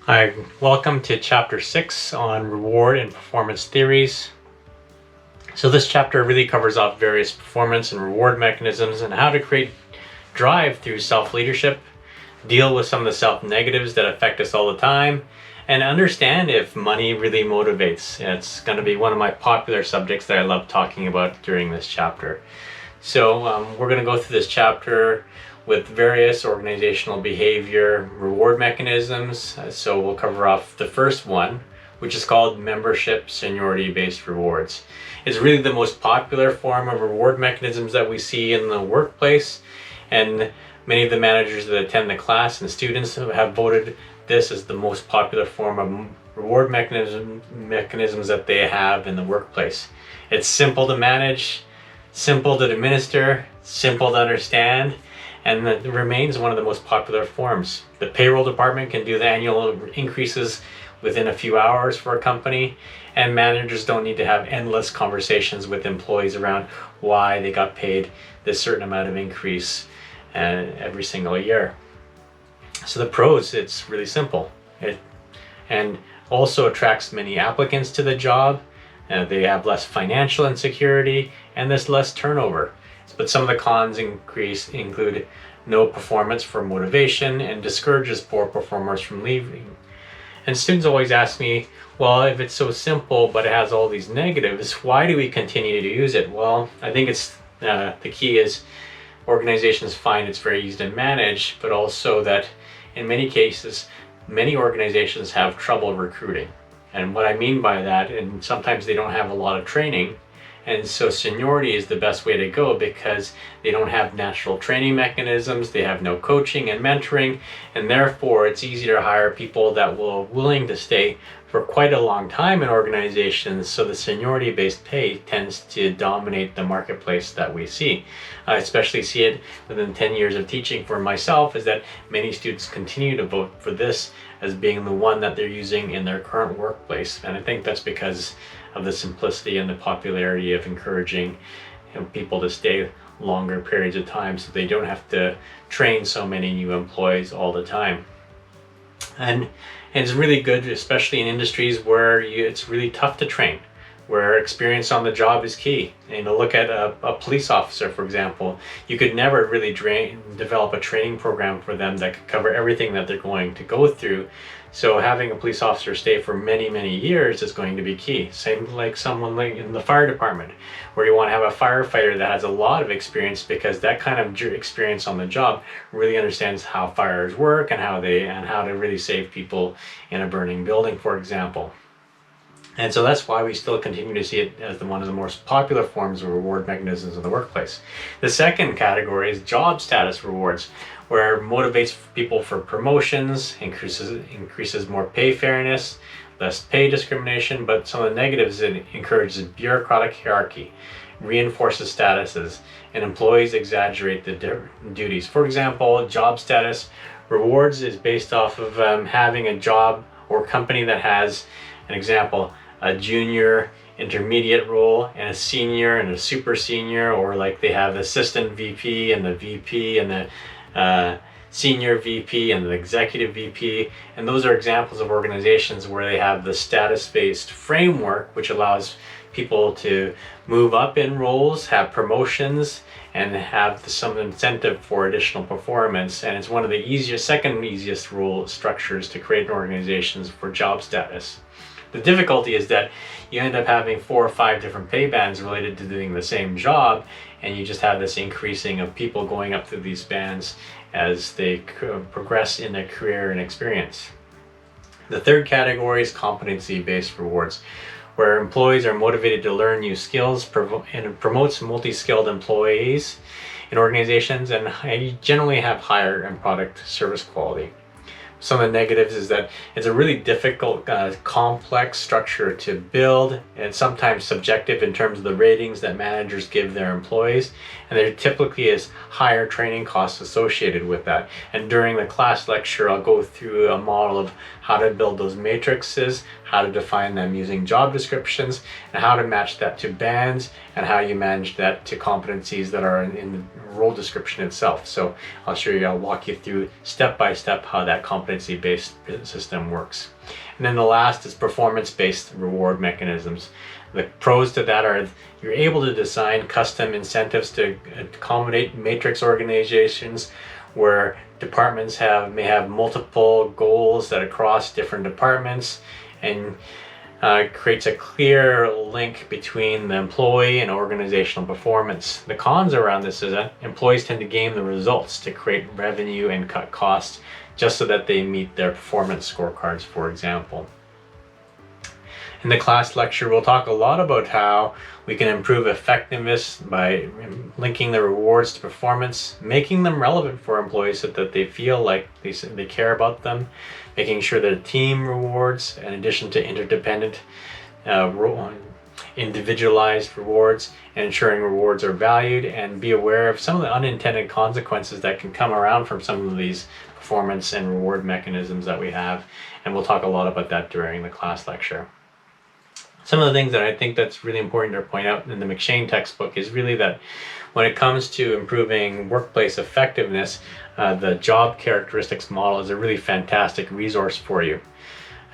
Hi, welcome to Chapter 6 on reward and performance theories. So this chapter really covers off various performance and reward mechanisms and how to create drive through self-leadership, deal with some of the self-negatives that affect us all the time, and understand if money really motivates. It's going to be one of my popular subjects that I love talking about during this chapter. So we're going to go through this chapter with various organizational behavior reward mechanisms. So we'll cover off the first one, which is called membership seniority-based rewards. It's really the most popular form of reward mechanisms that we see in the workplace, and many of the managers that attend the class and students have voted this as the most popular form of reward mechanisms that they have in the workplace. It's simple to manage, simple to administer, simple to understand, and it remains one of the most popular forms. The payroll department can do the annual increases within a few hours for a company, and managers don't need to have endless conversations with employees around why they got paid this certain amount of increase every single year. So the pros, it's really simple. And also attracts many applicants to the job. They have less financial insecurity and there's less turnover. But some of the cons include no performance for motivation and discourages poor performers from leaving. And students always ask me, well, if it's so simple but it has all these negatives, why do we continue to use it? Well, I think it's the key is organizations find it's very easy to manage, but also that in many cases, many organizations have trouble recruiting. And what I mean by that, and sometimes they don't have a lot of training, and so seniority is the best way to go because they don't have natural training mechanisms, they have no coaching and mentoring, and therefore it's easier to hire people that will willing to stay for quite a long time in organizations. So the seniority-based pay tends to dominate the marketplace that we see. I especially see it within 10 years of teaching for myself, is that many students continue to vote for this as being the one that they're using in their current workplace. And I think that's because of the simplicity and the popularity of encouraging people to stay longer periods of time so they don't have to train so many new employees all the time. And it's really good, especially in industries where it's really tough to train, where experience on the job is key. And look at a police officer, for example. You could never really develop a training program for them that could cover everything that they're going to go through. So having a police officer stay for many, many years is going to be key. Same like someone like in the fire department, where you want to have a firefighter that has a lot of experience, because that kind of experience on the job really understands how fires work and how to really save people in a burning building, for example. And so that's why we still continue to see it as one of the most popular forms of reward mechanisms in the workplace. The second category is job status rewards, where it motivates people for promotions, increases more pay fairness, less pay discrimination, but some of the negatives, it encourages bureaucratic hierarchy, reinforces statuses, and employees exaggerate the duties. For example, job status rewards is based off of having a job or company that has, an example, a junior, intermediate role, and a senior and a super senior, or like they have assistant VP and the VP and the senior VP and the executive VP. And those are examples of organizations where they have the status-based framework, which allows people to move up in roles, have promotions, and have some incentive for additional performance. And it's one of the second easiest rule structures to create in organizations for job status. The difficulty is that you end up having 4 or 5 different pay bands related to doing the same job, and you just have this increasing of people going up through these bands as they progress in their career and experience. The third category is competency-based rewards, where employees are motivated to learn new skills, and it promotes multi-skilled employees in organizations, and generally have higher end product service quality. Some of the negatives is that it's a really difficult, complex structure to build, and sometimes subjective in terms of the ratings that managers give their employees, and there typically is higher training costs associated with that. And during the class lecture, I'll go through a model of how to build those matrices, how to define them using job descriptions, and how to match that to bands, and how you manage that to competencies that are in the role description itself. So I'll walk you through step by step how that competency-based system works. And then the last is performance-based reward mechanisms. The pros to that are you're able to design custom incentives to accommodate matrix organizations where departments may have multiple goals that across different departments, and creates a clear link between the employee and organizational performance. The cons around this is that employees tend to game the results to create revenue and cut costs just so that they meet their performance scorecards, for example. In the class lecture, we'll talk a lot about how we can improve effectiveness by linking the rewards to performance, making them relevant for employees so that they feel like they care about them, making sure that team rewards, in addition to interdependent, individualized rewards, and ensuring rewards are valued, and be aware of some of the unintended consequences that can come around from some of these performance and reward mechanisms that we have. And we'll talk a lot about that during the class lecture. Some of the things that I think that's really important to point out in the McShane textbook is really that when it comes to improving workplace effectiveness, the job characteristics model is a really fantastic resource for you.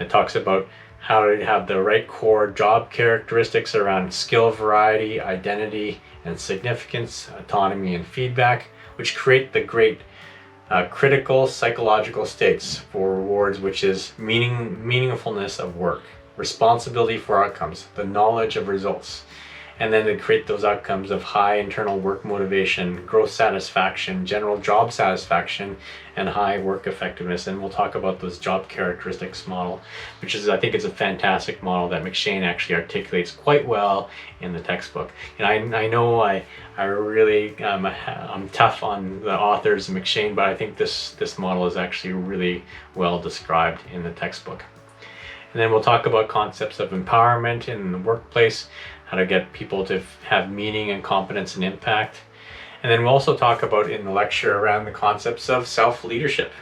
It talks about how to have the right core job characteristics around skill variety, identity, and significance, autonomy, and feedback, which create the great critical psychological states for rewards, which is meaningfulness of work, responsibility for outcomes, the knowledge of results, and then to create those outcomes of high internal work motivation, growth satisfaction, general job satisfaction, and high work effectiveness. And we'll talk about those job characteristics model, which is, I think, it's a fantastic model that McShane actually articulates quite well in the textbook. And I know I really I'm tough on the authors of McShane, but I think this model is actually really well described in the textbook. And then we'll talk about concepts of empowerment in the workplace, how to get people to have meaning and competence and impact. And then we'll also talk about in the lecture around the concepts of self-leadership.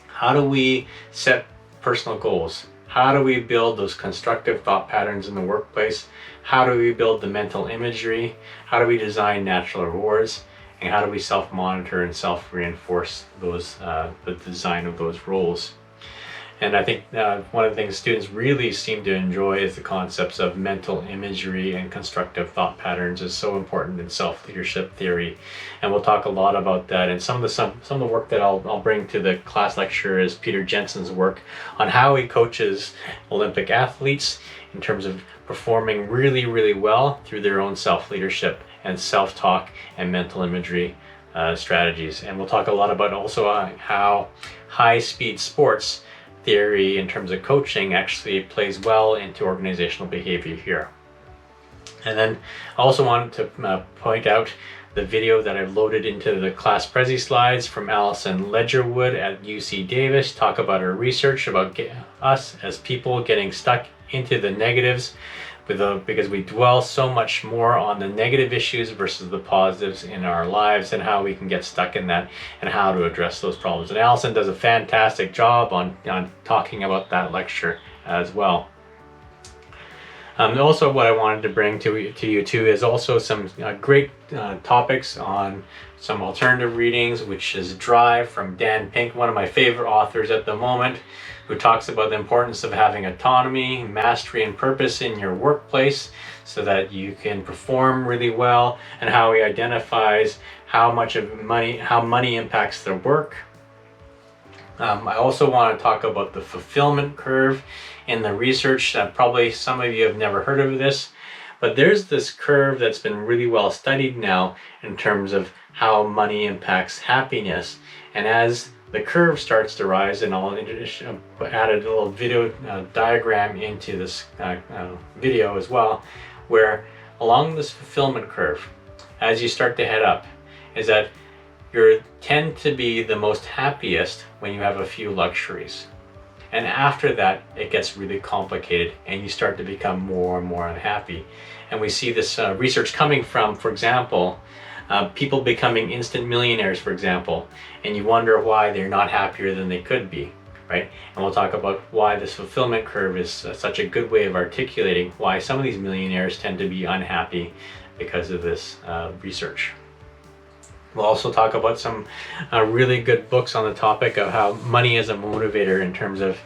How do we set personal goals? How do we build those constructive thought patterns in the workplace? How do we build the mental imagery? How do we design natural rewards? And how do we self-monitor and self-reinforce those the design of those roles? And I think one of the things students really seem to enjoy is the concepts of mental imagery and constructive thought patterns is so important in self-leadership theory. And we'll talk a lot about that. And some of the work that I'll bring to the class lecture is Peter Jensen's work on how he coaches Olympic athletes in terms of performing really, really well through their own self-leadership and self-talk and mental imagery strategies. And we'll talk a lot about also how high-speed sports theory in terms of coaching actually plays well into organizational behavior here. And then I also wanted to point out the video that I've loaded into the class Prezi slides from Alison Ledgerwood at UC Davis, talk about her research about us as people getting stuck into the negatives because we dwell so much more on the negative issues versus the positives in our lives, and how we can get stuck in that and how to address those problems. And Alison does a fantastic job on talking about that lecture as well. Also, what I wanted to bring to you too is also some great topics on some alternative readings, which is Drive from Dan Pink, one of my favorite authors at the moment, who talks about the importance of having autonomy, mastery, and purpose in your workplace so that you can perform really well, and how he identifies how money impacts their work. I also want to talk about the fulfillment curve in the research. Probably some of you have never heard of this, but there's this curve that's been really well studied now in terms of how money impacts happiness. And as the curve starts to rise, and I'll added a little video diagram into this video as well, where along this fulfillment curve, as you start to head up, is that you tend to be the most happiest when you have a few luxuries. And after that, it gets really complicated and you start to become more and more unhappy. And we see this research coming from, for example, people becoming instant millionaires, for example, and you wonder why they're not happier than they could be, right? And we'll talk about why this fulfillment curve is such a good way of articulating why some of these millionaires tend to be unhappy because of this research. We'll also talk about some really good books on the topic of how money is a motivator in terms of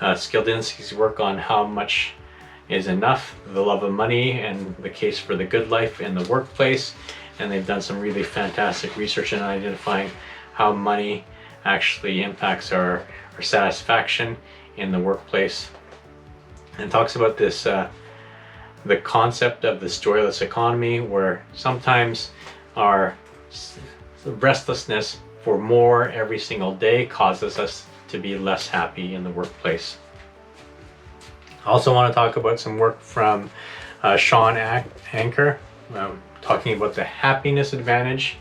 Skildinski's work on how much is enough, the love of money, and the case for the good life in the workplace. And they've done some really fantastic research in identifying how money actually impacts our satisfaction in the workplace. And talks about this, the concept of the storyless economy, where sometimes our restlessness for more every single day causes us to be less happy in the workplace. I also want to talk about some work from Sean Anker, talking about the happiness advantage.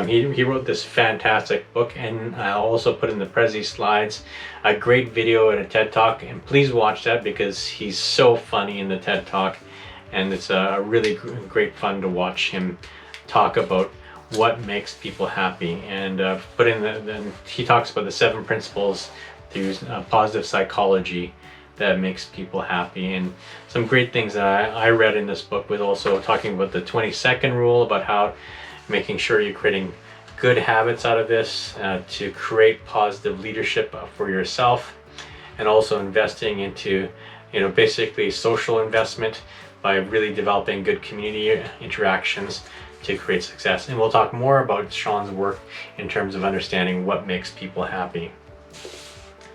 He wrote this fantastic book, and I'll also put in the Prezi slides a great video and a TED Talk, and please watch that because he's so funny in the TED Talk, and it's a really great fun to watch him talk about what makes people happy. And put in he talks about the 7 principles through positive psychology that makes people happy, and some great things that I read in this book, with also talking about the 20-second rule, about how making sure you're creating good habits out of this to create positive leadership for yourself, and also investing into, basically social investment by really developing good community interactions to create success. And we'll talk more about Sean's work in terms of understanding what makes people happy.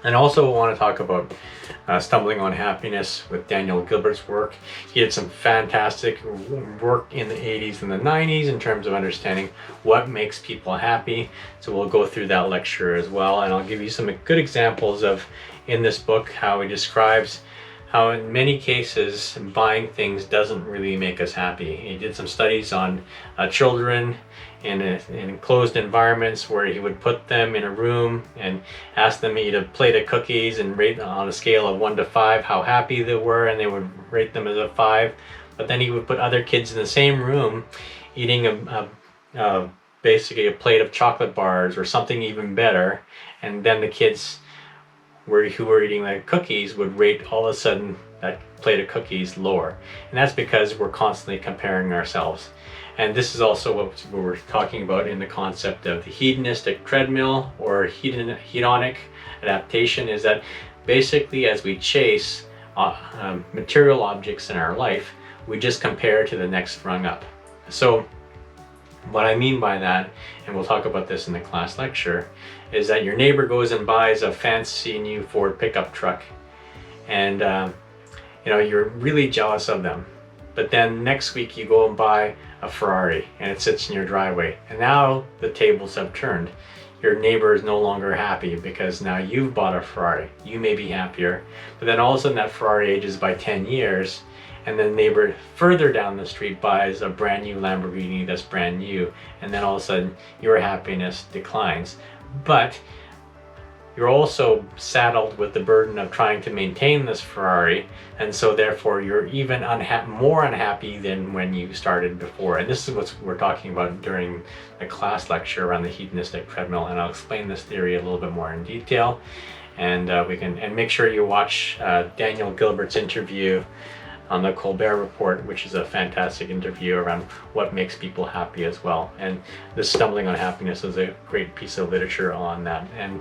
And also want to talk about Stumbling on Happiness with Daniel Gilbert's work. He did some fantastic work in the 80s and the 90s in terms of understanding what makes people happy. So we'll go through that lecture as well, and I'll give you some good examples of, in this book, how he describes how in many cases buying things doesn't really make us happy. He did some studies on children in enclosed environments, where he would put them in a room and ask them to eat a plate of cookies and rate on a scale of 1 to 5 how happy they were, and they would rate them as a 5. But then he would put other kids in the same room eating basically a plate of chocolate bars or something even better, and then the kids who were eating the cookies would rate all of a sudden that plate of cookies lower. And that's because we're constantly comparing ourselves. And this is also what we're talking about in the concept of the hedonistic treadmill, or hedonic adaptation, is that basically as we chase material objects in our life, we just compare to the next rung up. So what I mean by that, and we'll talk about this in the class lecture, is that your neighbor goes and buys a fancy new Ford pickup truck, and you're really jealous of them. But then next week you go and buy a Ferrari, and it sits in your driveway, and now the tables have turned. Your neighbor is no longer happy because now you've bought a Ferrari. You may be happier, but then all of a sudden that Ferrari ages by 10 years, and then neighbor further down the street buys a brand new Lamborghini that's brand new, and then all of a sudden your happiness declines. But you're also saddled with the burden of trying to maintain this Ferrari, and so therefore you're even more unhappy than when you started before. And this is what we're talking about during the class lecture around the hedonistic treadmill, and I'll explain this theory a little bit more in detail. And make sure you watch Daniel Gilbert's interview on the Colbert Report, which is a fantastic interview around what makes people happy as well. And this Stumbling on Happiness is a great piece of literature on that. And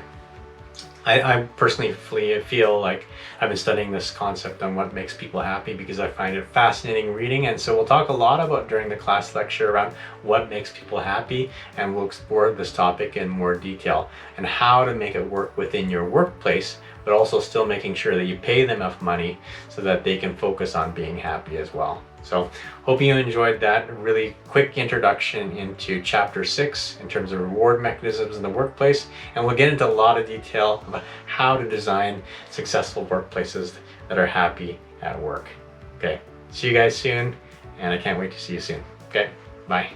I personally feel like I've been studying this concept on what makes people happy because I find it fascinating reading. And so we'll talk a lot about during the class lecture around what makes people happy, and we'll explore this topic in more detail and how to make it work within your workplace, but also still making sure that you pay them enough money so that they can focus on being happy as well. So hope you enjoyed that really quick introduction into chapter 6 in terms of reward mechanisms in the workplace, and we'll get into a lot of detail about how to design successful workplaces that are happy at work. Okay, see you guys soon, and I can't wait to see you soon. Okay, bye.